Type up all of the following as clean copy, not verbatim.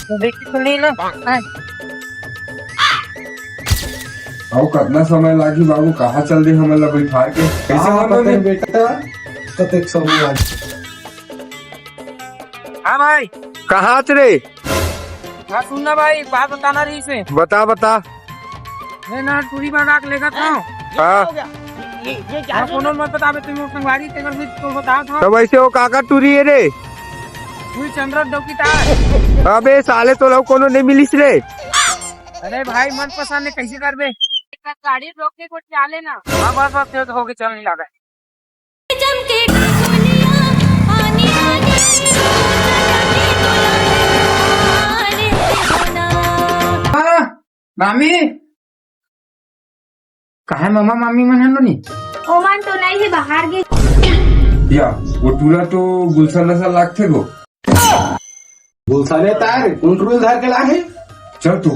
तो देखी तो नहीं ना। और कितना समय लागी बाबू, कहाँ चल दे हमला बैठा के कैसे पता बेटा कतेक समय लाग। हाँ भाई, कहाँ रे? हाँ सुनना भाई, बात बताना रही से। बता बता। मैं ना टूरी बना के लेकर था। हाँ हाँ, कोनो मत बतावे, तुम संगवारी तेकर भी तो बता था। तो वैसे वो काका टूरी है रे? तू चंद्र डोकीदार। अबे साले तो लोग कोनो नहीं मिलिस रे। अरे भाई मन पसंद है, कैसे करबे? गाड़ी रोक के कुछ चाले ना। हाँ बस बस हो के चल नहीं लगा। मामी कहा मामा मामी मन नी ओमान तो नहीं है, बाहर गई। या वो टूरा तो गुलशन नशा लागते गो। गुलसाने तार कंट्रोल धार के लागे। चल तू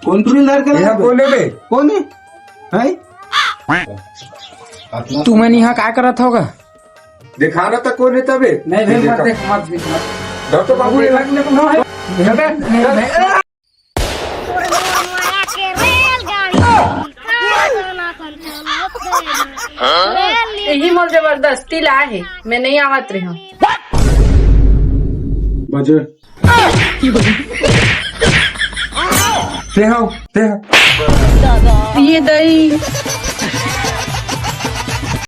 कंट्रोल धार के यहाँ लागे बोले बे। कौन है? तू मन यहाँ क्या करत होगा? दिखाना तक कौन है तबे। नहीं भाई मत देख मत देख डॉक्टर बाबू ये लगने को है। यही मोर जबरदस्ती ला है, मैं नहीं आवत रही हूँ। बजे ते हो ये दही